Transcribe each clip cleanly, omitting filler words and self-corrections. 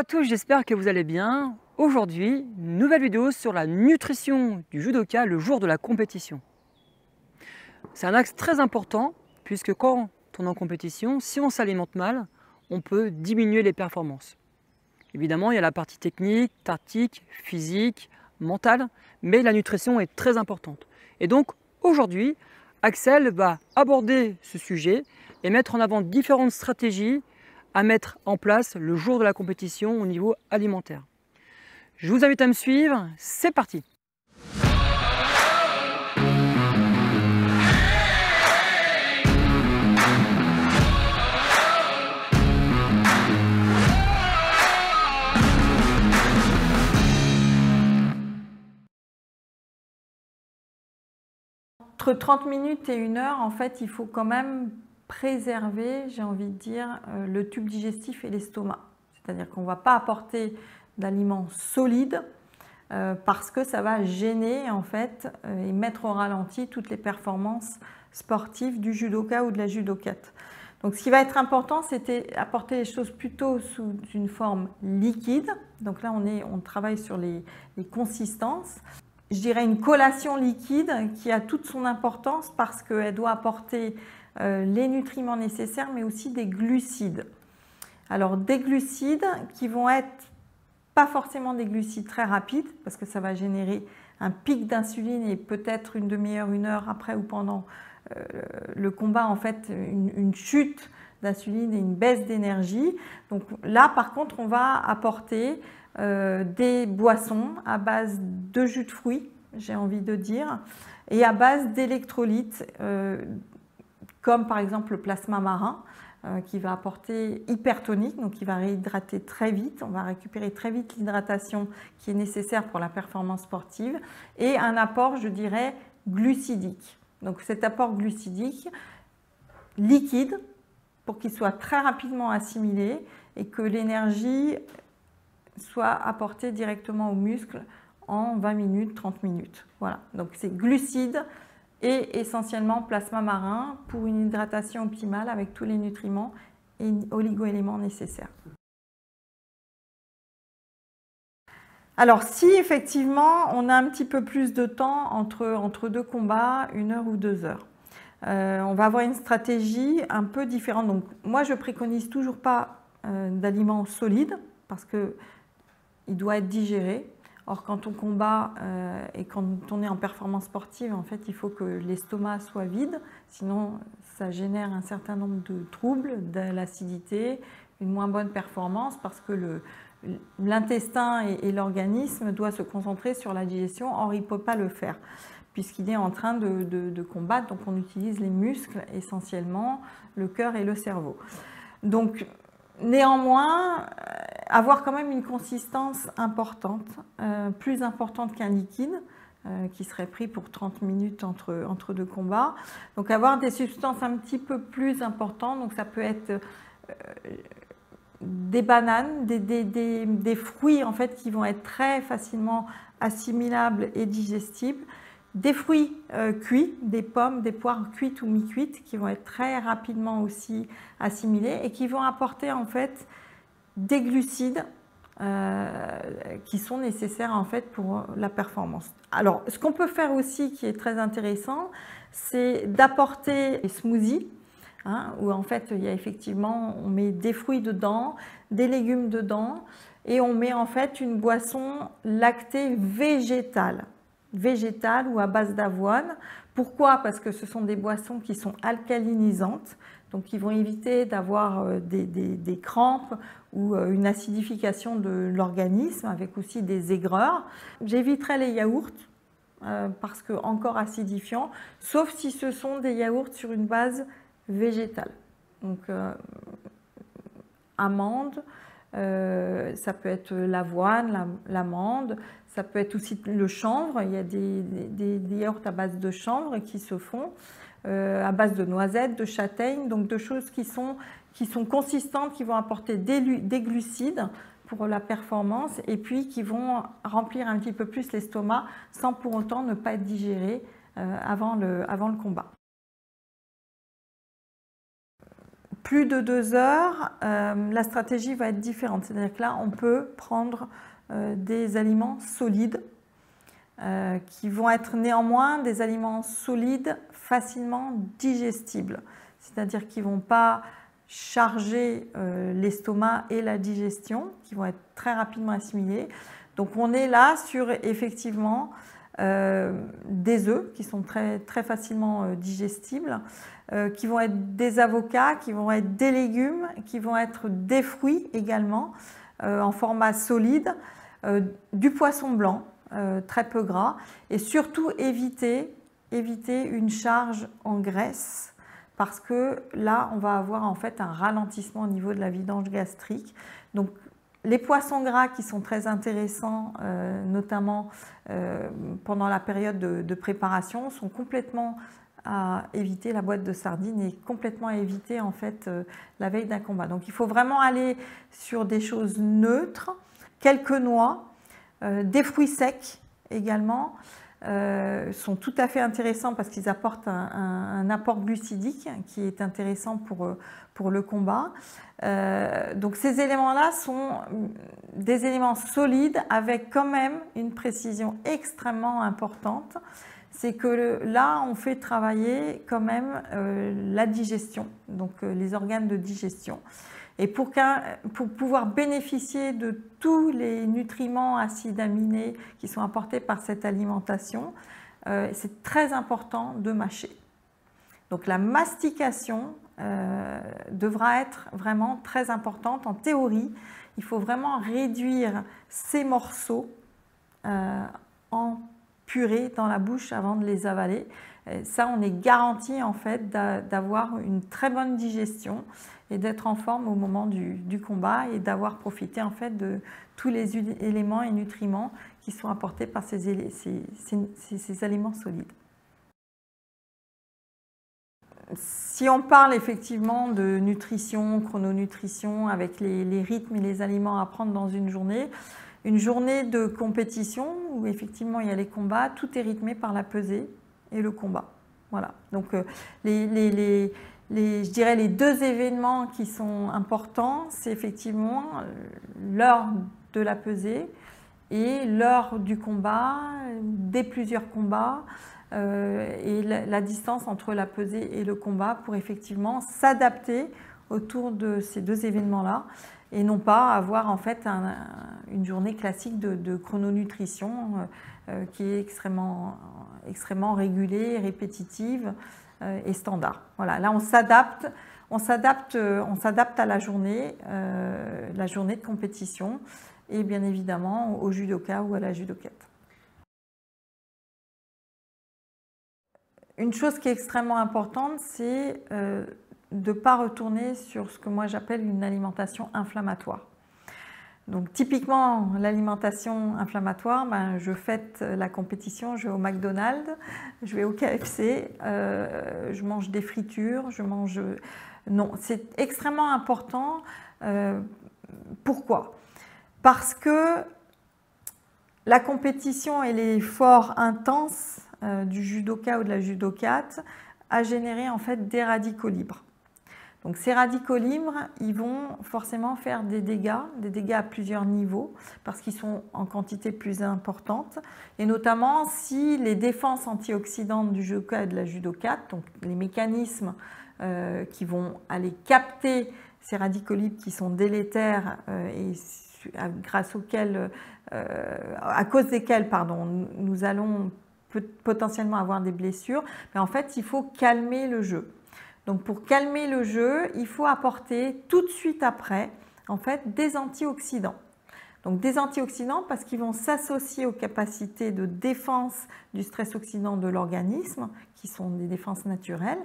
à tous, j'espère que vous allez bien. Aujourd'hui, nouvelle vidéo sur la nutrition du judoka le jour de la compétition. C'est un axe très important puisque quand on est en compétition, si on s'alimente mal, on peut diminuer les performances. Évidemment, il y a la partie technique, tactique, physique, mentale, mais la nutrition est très importante. Et donc aujourd'hui, Axel va aborder ce sujet et mettre en avant différentes stratégies à mettre en place le jour de la compétition au niveau alimentaire. Je vous invite à me suivre, c'est parti! Entre 30 minutes et 1 heure, en fait, il faut quand même préserver, j'ai envie de dire, le tube digestif et l'estomac. C'est-à-dire qu'on ne va pas apporter d'aliments solides parce que ça va gêner en fait et mettre au ralenti toutes les performances sportives du judoka ou de la judokate. Donc ce qui va être important, c'était apporter les choses plutôt sous une forme liquide. Donc là, on travaille sur les consistances. Je dirais une collation liquide qui a toute son importance parce qu'elle doit apporter les nutriments nécessaires, mais aussi des glucides. Alors des glucides qui vont être pas forcément des glucides très rapides, parce que ça va générer un pic d'insuline et peut-être une demi-heure, 1 heure après ou pendant le combat, en fait, une chute d'insuline et une baisse d'énergie. Donc là, par contre, on va apporter des boissons à base de jus de fruits, j'ai envie de dire, et à base d'électrolytes, comme par exemple le plasma marin, qui va apporter hypertonique, donc qui va réhydrater très vite, on va récupérer très vite l'hydratation qui est nécessaire pour la performance sportive, et un apport, je dirais, glucidique. Donc cet apport glucidique liquide, pour qu'il soit très rapidement assimilé et que l'énergie soit apportée directement aux muscles en 20 minutes, 30 minutes. Voilà, donc c'est glucides et essentiellement plasma marin pour une hydratation optimale avec tous les nutriments et oligo-éléments nécessaires. Alors si effectivement on a un petit peu plus de temps entre deux combats, 1 heure ou 2 heures, on va avoir une stratégie un peu différente. Donc moi je préconise toujours pas d'aliments solides parce que il doit être digéré. Or, quand on combat et quand on est en performance sportive, en fait, il faut que l'estomac soit vide, sinon ça génère un certain nombre de troubles, de l'acidité, une moins bonne performance, parce que l'intestin et l'organisme doivent se concentrer sur la digestion. Or, il ne peut pas le faire, puisqu'il est en train de combattre, donc on utilise les muscles essentiellement, le cœur et le cerveau. Donc, néanmoins, avoir quand même une consistance importante, plus importante qu'un liquide qui serait pris pour 30 minutes entre deux combats. Donc avoir des substances un petit peu plus importantes, donc ça peut être des bananes, des fruits en fait qui vont être très facilement assimilables et digestibles, des fruits cuits, des pommes, des poires cuites ou mi-cuites qui vont être très rapidement aussi assimilées et qui vont apporter en fait des glucides qui sont nécessaires en fait pour la performance. Alors ce qu'on peut faire aussi qui est très intéressant, c'est d'apporter des smoothies, où en fait il y a effectivement, on met des fruits dedans, des légumes dedans et on met en fait une boisson lactée végétale ou à base d'avoine. Pourquoi? Parce que ce sont des boissons qui sont alcalinisantes, donc qui vont éviter d'avoir des crampes ou une acidification de l'organisme avec aussi des aigreurs. J'éviterai les yaourts parce que encore acidifiants, sauf si ce sont des yaourts sur une base végétale. Donc amande, ça peut être l'avoine, l'amande, ça peut être aussi le chanvre. Il y a des yaourts à base de chanvre qui se font, à base de noisettes, de châtaignes, donc de choses qui sont consistantes, qui vont apporter des glucides pour la performance et puis qui vont remplir un petit peu plus l'estomac sans pour autant ne pas être digérés avant le combat. plus de 2 heures, la stratégie va être différente. C'est-à-dire que là, on peut prendre des aliments solides qui vont être néanmoins des aliments solides facilement digestibles. C'est-à-dire qu'ils ne vont pas charger l'estomac et la digestion, qui vont être très rapidement assimilés. Donc on est là sur effectivement des œufs qui sont très facilement digestibles, qui vont être des avocats, qui vont être des légumes, qui vont être des fruits également en format solide, du poisson blanc très peu gras, et surtout éviter une charge en graisse, parce que là on va avoir en fait un ralentissement au niveau de la vidange gastrique. Donc les poissons gras qui sont très intéressants, notamment pendant la période de préparation, sont complètement à éviter. La boîte de sardines est complètement à éviter en fait la veille d'un combat. Donc il faut vraiment aller sur des choses neutres, quelques noix, des fruits secs également. Sont tout à fait intéressants parce qu'ils apportent un apport glucidique qui est intéressant pour le combat. Donc ces éléments-là sont des éléments solides avec quand même une précision extrêmement importante. C'est que là, on fait travailler quand même la digestion, donc les organes de digestion. Et pour pouvoir bénéficier de tous les nutriments acides aminés qui sont apportés par cette alimentation, c'est très important de mâcher. Donc la mastication devra être vraiment très importante. En théorie, il faut vraiment réduire ces morceaux en purée dans la bouche avant de les avaler. Ça, on est garanti en fait d'avoir une très bonne digestion et d'être en forme au moment du combat et d'avoir profité en fait de tous les éléments et nutriments qui sont apportés par ces aliments solides. Si on parle effectivement de nutrition, chrononutrition, avec les rythmes et les aliments à prendre dans une journée de compétition où effectivement il y a les combats, tout est rythmé par la pesée et le combat. Voilà. Donc je dirais les 2 événements qui sont importants, c'est effectivement l'heure de la pesée et l'heure du combat, des plusieurs combats, et la distance entre la pesée et le combat pour effectivement s'adapter autour de ces 2 événements-là et non pas avoir en fait une journée classique de chrononutrition qui est extrêmement régulée, répétitive et standard. Voilà, là on s'adapte à la journée de compétition et bien évidemment au judoka ou à la judokate. Une chose qui est extrêmement importante, c'est de ne pas retourner sur ce que moi j'appelle une alimentation inflammatoire. Donc typiquement l'alimentation inflammatoire, je fête la compétition, je vais au McDonald's, je vais au KFC, je mange des fritures, Non, c'est extrêmement important. Pourquoi? Parce que la compétition et l'effort intense du judoka ou de la judokate a généré en fait des radicaux libres. Donc ces radicaux libres, ils vont forcément faire des dégâts à plusieurs niveaux parce qu'ils sont en quantité plus importante et notamment si les défenses antioxydantes du judoka et de la judokate, donc les mécanismes qui vont aller capter ces radicaux libres qui sont délétères et à cause desquels nous allons potentiellement avoir des blessures, mais en fait il faut calmer le jeu. Donc pour calmer le jeu, il faut apporter tout de suite après en fait des antioxydants. Donc des antioxydants parce qu'ils vont s'associer aux capacités de défense du stress oxydant de l'organisme, qui sont des défenses naturelles,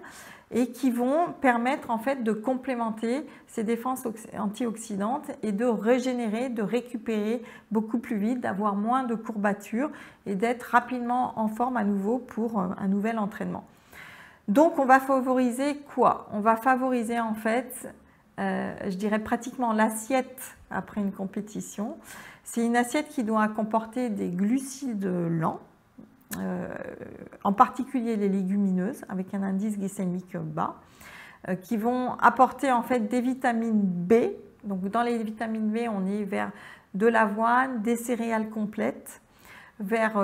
et qui vont permettre en fait de complémenter ces défenses antioxydantes et de régénérer, de récupérer beaucoup plus vite, d'avoir moins de courbatures et d'être rapidement en forme à nouveau pour un nouvel entraînement. Donc on va favoriser quoi? On va favoriser en fait, je dirais pratiquement l'assiette après une compétition. C'est une assiette qui doit comporter des glucides lents, en particulier les légumineuses avec un indice glycémique bas, qui vont apporter en fait des vitamines B. Donc dans les vitamines B, on est vers de l'avoine, des céréales complètes, vers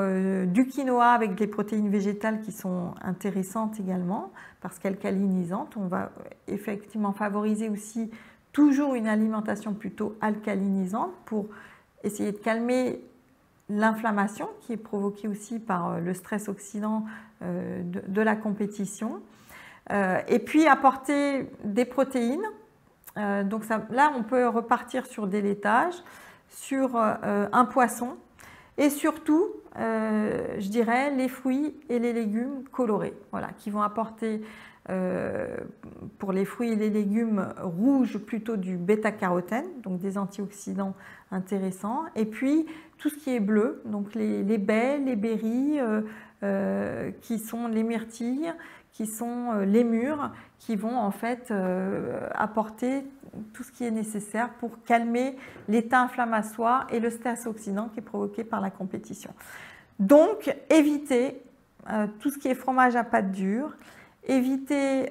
du quinoa avec des protéines végétales qui sont intéressantes également parce qu'alcalinisantes. On va effectivement favoriser aussi toujours une alimentation plutôt alcalinisante pour essayer de calmer l'inflammation qui est provoquée aussi par le stress oxydant de la compétition. Et puis apporter des protéines. Donc là, on peut repartir sur des laitages, sur un poisson et surtout, je dirais, les fruits et les légumes colorés, voilà, qui vont apporter pour les fruits et les légumes rouges plutôt du bêta-carotène, donc des antioxydants intéressants, et puis tout ce qui est bleu, donc les baies, les berries, qui sont les myrtilles, qui sont les mûres, qui vont en fait apporter tout ce qui est nécessaire pour calmer l'état inflammatoire et le stress oxydant qui est provoqué par la compétition. Donc, évitez tout ce qui est fromage à pâte dure, évitez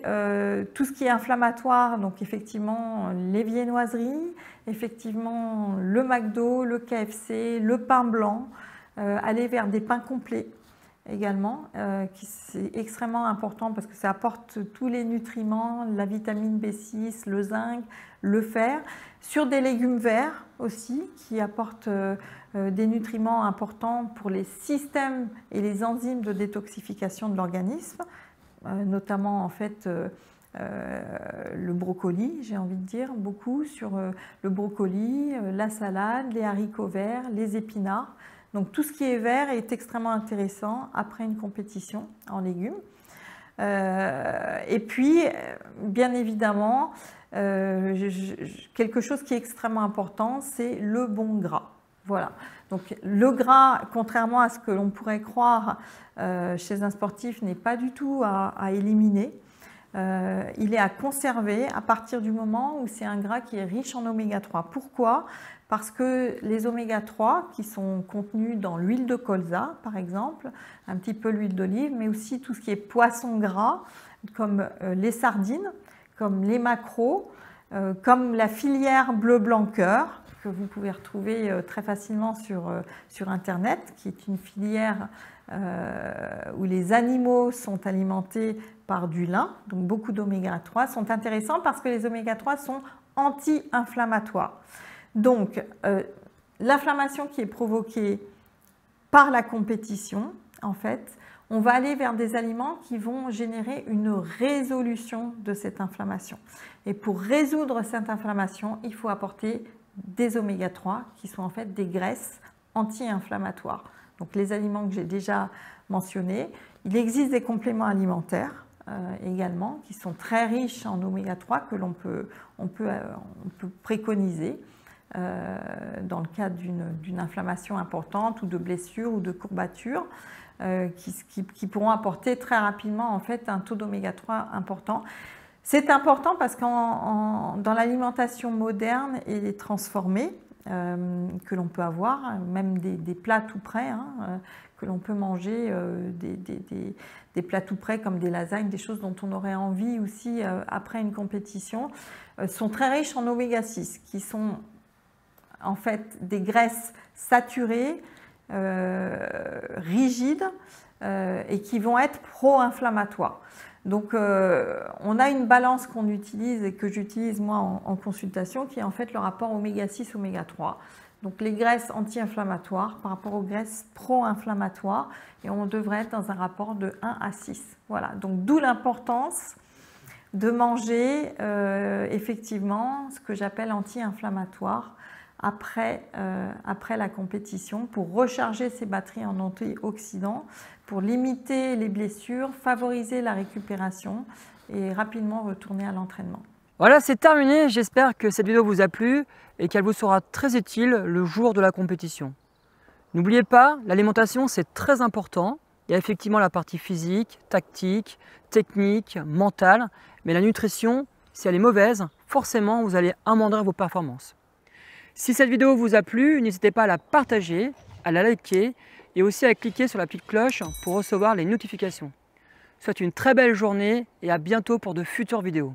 tout ce qui est inflammatoire, donc effectivement les viennoiseries, effectivement le McDo, le KFC, le pain blanc, aller vers des pains complets également, c'est extrêmement important parce que ça apporte tous les nutriments, la vitamine B6, le zinc, le fer, sur des légumes verts aussi qui apportent des nutriments importants pour les systèmes et les enzymes de détoxification de l'organisme, notamment en fait le brocoli, j'ai envie de dire beaucoup sur le brocoli, la salade, les haricots verts, les épinards. Donc tout ce qui est vert est extrêmement intéressant après une compétition en légumes. Et puis, bien évidemment, quelque chose qui est extrêmement important, c'est le bon gras. Voilà. Donc le gras, contrairement à ce que l'on pourrait croire chez un sportif, n'est pas du tout à éliminer. Il est à conserver à partir du moment où c'est un gras qui est riche en oméga 3. Pourquoi ? Parce que les oméga 3 qui sont contenus dans l'huile de colza par exemple, un petit peu l'huile d'olive, mais aussi tout ce qui est poisson gras comme les sardines, comme les maquereaux, comme la filière bleu blanc cœur que vous pouvez retrouver très facilement sur internet, qui est une filière où les animaux sont alimentés par du lin, donc beaucoup d'oméga 3 sont intéressants parce que les oméga 3 sont anti-inflammatoires. Donc, l'inflammation qui est provoquée par la compétition, en fait, on va aller vers des aliments qui vont générer une résolution de cette inflammation. Et pour résoudre cette inflammation, il faut apporter des oméga 3 qui sont en fait des graisses anti-inflammatoires. Donc, les aliments que j'ai déjà mentionnés. Il existe des compléments alimentaires également qui sont très riches en oméga 3 que l'on peut préconiser dans le cadre d'une inflammation importante ou de blessures ou de courbatures qui pourront apporter très rapidement en fait un taux d'oméga 3 important. C'est important parce que dans l'alimentation moderne et transformée que l'on peut avoir, même des plats tout prêts, hein, que l'on peut manger, des plats tout prêts comme des lasagnes, des choses dont on aurait envie aussi après une compétition, sont très riches en oméga 6 qui sont en fait des graisses saturées, rigides et qui vont être pro-inflammatoires. Donc on a une balance qu'on utilise et que j'utilise moi en consultation qui est en fait le rapport oméga 6 oméga 3. Donc les graisses anti-inflammatoires par rapport aux graisses pro-inflammatoires et on devrait être dans un rapport de 1 à 6. Voilà, donc d'où l'importance de manger effectivement ce que j'appelle anti-inflammatoire après la compétition pour recharger ses batteries en antioxydants, pour limiter les blessures, favoriser la récupération et rapidement retourner à l'entraînement. Voilà, c'est terminé. J'espère que cette vidéo vous a plu et qu'elle vous sera très utile le jour de la compétition. N'oubliez pas, l'alimentation c'est très important. Il y a effectivement la partie physique, tactique, technique, mentale, mais la nutrition, si elle est mauvaise, forcément vous allez amoindrir vos performances. Si cette vidéo vous a plu, n'hésitez pas à la partager, à la liker et aussi à cliquer sur la petite cloche pour recevoir les notifications. Je vous souhaite une très belle journée et à bientôt pour de futures vidéos.